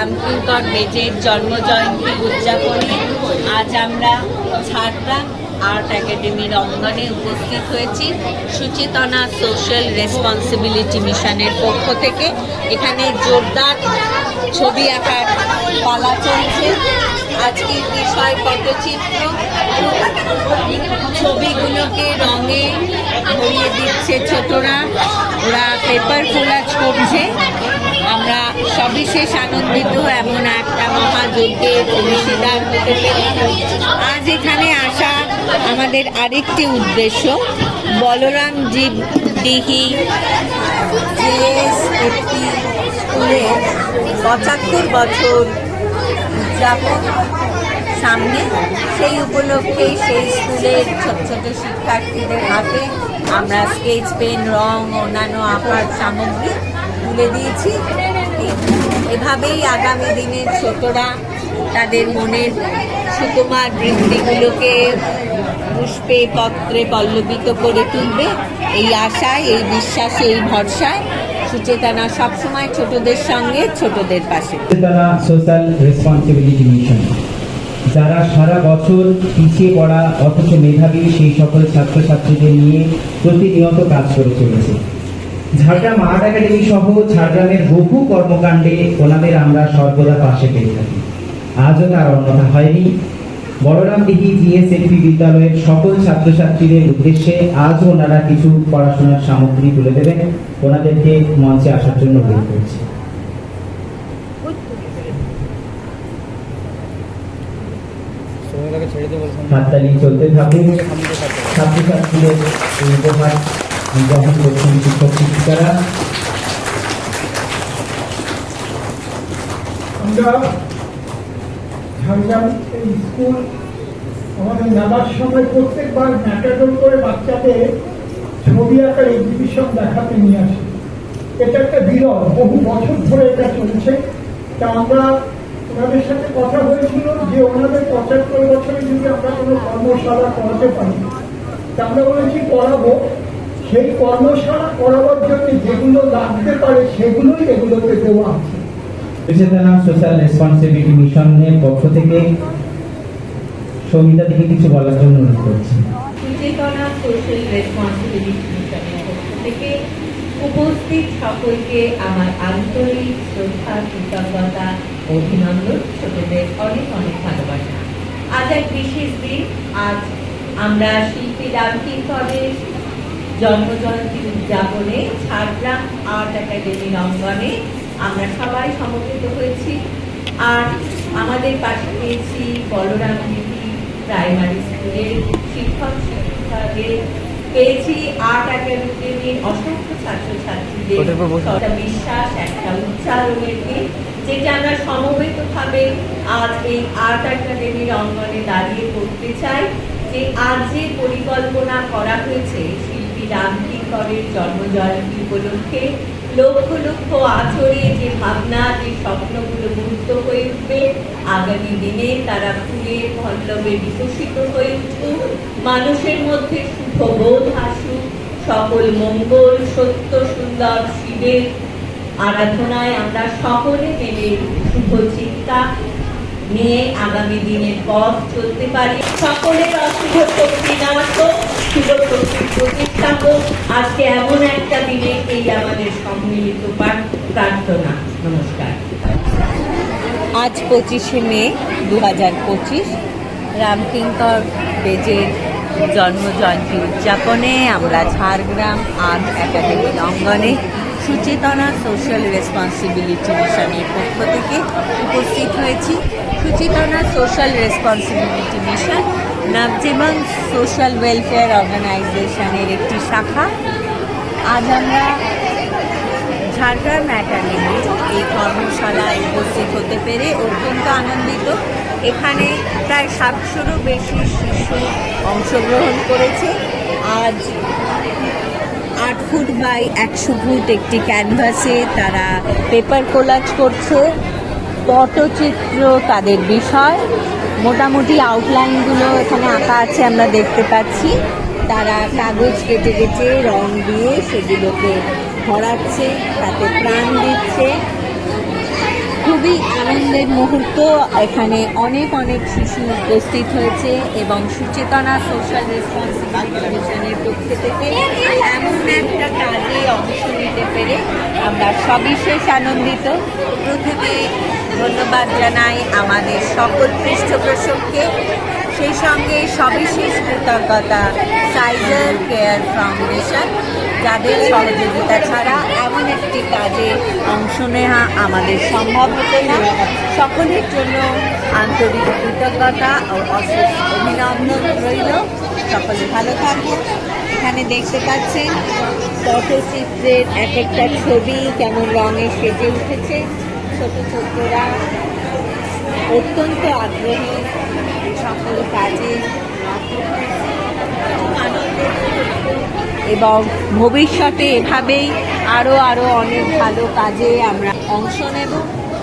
রামকিঙ্কর বেজের জন্মজয়ন্তী উদযাপনে আজ আমরা ঝাড়গ্রাম আর্ট একাডেমির অঙ্গনে উপস্থিত হয়েছি সুচেতনা সোশ্যাল রেসপন্সিবিলিটি মিশনের পক্ষ থেকে। এখানে জোরদার ছবি আঁকার পালা চলছে। আজকের বিষয় পটচিত্র। ছবিগুলোকে রঙে ভরিয়ে দিচ্ছে ছোটরা, ওরা পেপার কোলাজ করছে। আমরা সবিশেষ আনন্দিত এমন একটা মহাযজ্ঞের অংশীদার হতে পেরে। আজ এখানে আসা আমাদের আরেকটি উদ্দেশ্য, বলরাম জীব দিঘি একটি স্কুলের ৭৫ বছর উদযাপন সামনে। সেই উপলক্ষে সেই স্কুলের ছোট ছোট শিক্ষার্থীদের হাতে আমরা স্কেচ পেন, রং, অন্যান্য আঁকার সামগ্রী তুলে দিয়েছি। এভাবেই আগামী দিনের ছোটরা তাদের মনের সুকুমার বৃত্তিগুলোকে পুষ্পে পত্রে পল্লবিত করে তুলবে, এই আশায়, এই বিশ্বাসে, এই ভরসায় সুচেতনা সবসময় ছোটদের সঙ্গে, ছোটদের পাশে। সুচেতনা সোশ্যাল রেসপন্সিবিলিটি মিশন, যারা সারা বছর পিছিয়ে পড়া অথচ মেধাবী সেই সকল ছাত্রছাত্রীদের নিয়ে প্রতিনিয়ত কাজ করে চলেছে। ঝাড়গ্রাম আর্ট একাডেমি সহ ঝাড়গ্রামের বহু কর্মকাণ্ডে ওনাদের আমরা সর্বদা পাশে পেয়ে থাকি। আজও তার অন্যথা হয়নি। বলরাম দিঘি জিএসএলপি বিদ্যালয়ের সকল ছাত্রছাত্রীদের উদ্দেশ্যে আজও ওনারা কিছু পড়াশোনার সামগ্রী তুলে দেবেন। ওনাদেরকে মঞ্চে আসার জন্য অনুরোধ করছি। হাততালি চলতে থাকুক। ছাত্রছাত্রীদের এই উপহার গ্রহণ করছেন শিক্ষক শিক্ষিকারা। আমরা ঝাড়গ্রাম স্কুল আমাদের নামার সময় প্রত্যেকবার ম্যাটাডোর করে বাচ্চাদের ছবি আঁকার এক্সিবিশন দেখাতে নিয়ে আসি। এটা একটা বিরল, বহু বছর ধরে এটা চলছে। তা আমরা ওনাদের সাথে কথা হয়েছিল যে ওনাদের ৭৫ বছরে যদি আমরা কোনো কর্মশালা করাতে পারি, তা আমরা বলেছি করাবো। সেই কর্মশালা করাবার জন্য যেগুলো লাগতে পারে সেগুলোই এগুলোতে দেওয়া আছে। সুচেতনা সোশ্যাল রেসপন্সিবিলিটি মিশনের পক্ষ থেকে সৌমিতা দিকে কিছু বলার জন্য অনুরোধ করছি। সুচেতনা সোশ্যাল রেসপন্সিবিলিটি মিশনের পক্ষ থেকে উপস্থিত সকলকে আমার আন্তরিক শ্রদ্ধা, কৃতজ্ঞতা, অভিনন্দন, ছোটদের অনেক অনেক ভালোবাসা। আজ এক বিশেষ দিন। আজ আমরা শিল্পী রামকিঙ্করের জন্মজয়ন্তী উদযাপনে ঝাড়গ্রাম আর্ট একাডেমির অঙ্গনে আমরা সবাই সমবেত হয়েছি। আর আমাদের পাশে পেয়েছি বলরাম দিঘি প্রাইমারি স্কুলের শিক্ষক শিক্ষিকাদের, পেয়েছি আর্ট একাডেমির অসংখ্য ছাত্রছাত্রীদের। একটা বিশ্বাস, একটা উচ্চারণের দিন, যেটা আমরা সমবেতভাবে আজ এই আর্ট একাডেমির অঙ্গনে দাঁড়িয়ে করতে চাই। যে আজ যে পরিকল্পনা করা হয়েছে শিল্পী রামকিঙ্করের জন্মজয়ন্তী উপলক্ষে, লক্ষ লক্ষ আছড়ে যে ভাবনা, যে স্বপ্নগুলো মুহূর্ত হয়ে উঠবে, আগামী দিনে তারা ফুলে পল্লবে বিকশিত হয়ে উঠুক, মানুষের মধ্যে শুভবোধ আসুক, সকল মঙ্গল, সত্য, সুন্দর শিবের আরাধনায় আমরা সকলে মিলে শুভ চিন্তা নিয়ে আগামী দিনের পথ চলতে পারি। সকলের অশুভ শক্তি নাশ হোক, শুভ শক্তির প্রতিষ্ঠা হোক। আজকে এমন একটা দিনে এই আমাদের সম্মিলিত প্রার্থনা। নমস্কার। আজ 25শে মে 2025, রামকিঙ্কর বেজের জন্মজয়ন্তী উদযাপনে আমরা ঝাড়গ্রাম আর্ট একাডেমির অঙ্গনে সুচেতনা সোশ্যাল রেসপন্সিবিলিটি মিশনের পক্ষ থেকে উপস্থিত হয়েছি। সুচেতনা সোশ্যাল রেসপন্সিবিলিটি মিশন নবজীবন সোশ্যাল ওয়েলফেয়ার অর্গানাইজেশনের একটি শাখা। আজ আমরা ঝাড়গ্রাম একাডেমির এই কর্মশালায় উপস্থিত হতে পেরে অত্যন্ত আনন্দিত। এখানে প্রায় 700-রও বেশি শিশু অংশগ্রহণ করেছে। আজ 8 ফুট বাই 100 ফুট একটি ক্যানভাসে তারা পেপার কোলাজ করছে। পটচিত্র তাদের বিষয়। মোটামুটি আউটলাইনগুলো এখানে আঁকা আছে, আমরা দেখতে পাচ্ছি। তারা কাগজ কেটে কেটে রং দিয়ে সেগুলোকে ভরাচ্ছে, তাতে প্রাণ দিচ্ছে। খুব খুবই আনন্দের মুহূর্ত। এখানে অনেক অনেক শিশু উপস্থিত হয়েছে এবং সুচেতনা সোশ্যাল রেসপন্সিবিলিটি মিশনের পক্ষ থেকে এমন একটা কাজে অংশ নিতে পেরে আমরা সবিশেষ আনন্দিত। প্রথমে ধন্যবাদ জানাই আমাদের সকল পৃষ্ঠপোষককে, সেই সঙ্গে সবিশেষ কৃতজ্ঞতা সাইজার কেয়ার ফাউন্ডেশন, যাদের সহযোগিতা ছাড়া এমন একটি কাজে অংশ নেওয়া আমাদের সম্ভব হতো না। সকলের জন্য আন্তরিক কৃতজ্ঞতা ও অশেষ অভিনন্দন রইল। সকলে ভালো থাকুন। এখানে দেখতে পাচ্ছেন পটচিত্রের এক একটা ছবি কেমন রঙে সেজে উঠেছে। ছোট ছোটরা অত্যন্ত আগ্রহী এই সকল কাজে, খুব আনন্দের এবং ভবিষ্যতে এভাবেই আরও অনেক ভালো কাজে আমরা অংশ নেব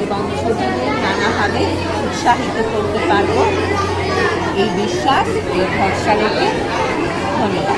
এবং ছোটদের নানাভাবে উৎসাহিত করতে পারব, এই বিশ্বাস, এই ভরসা রেখে ধন্যবাদ।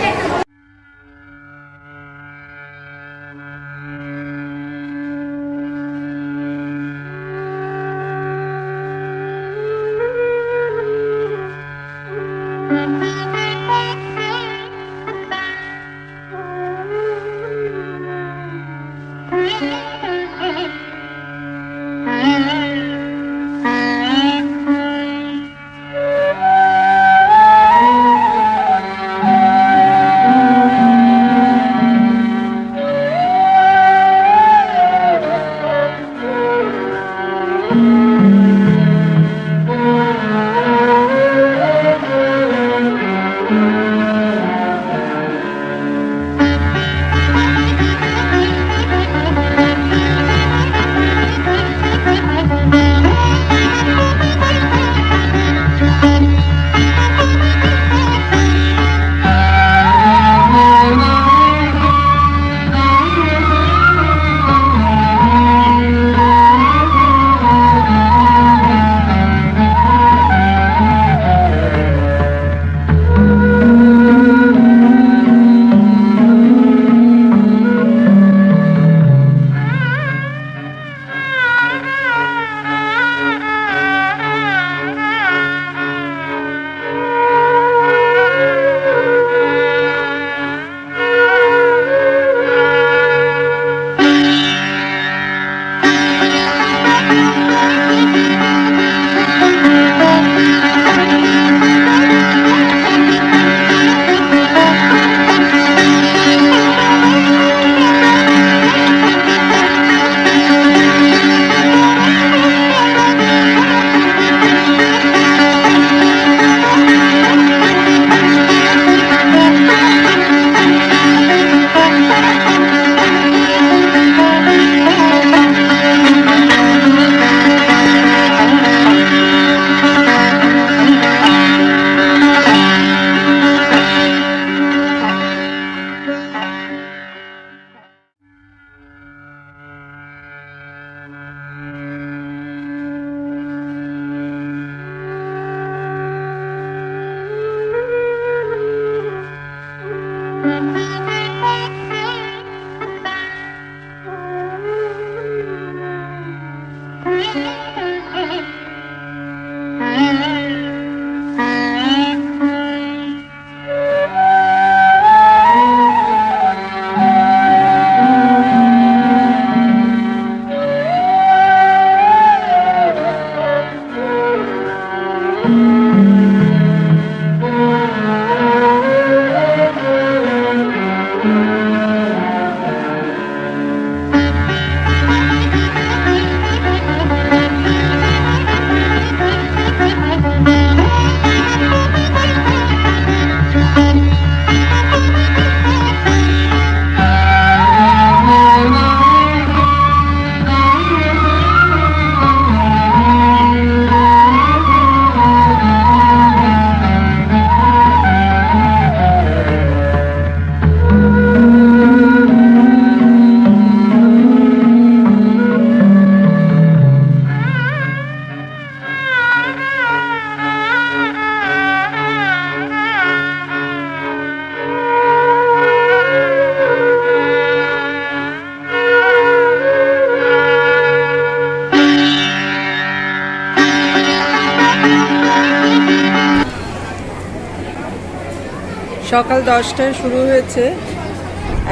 সকাল 10টায় শুরু হয়েছে,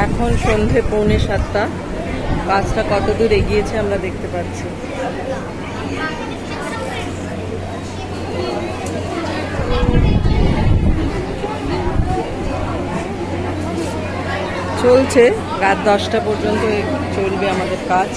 এখন সন্ধে 6:45। কাজটা কত দূর এগিয়েছে আমরা দেখতে পাচ্ছি। চলছে, রাত 10টা পর্যন্ত চলবে আমাদের কাজ।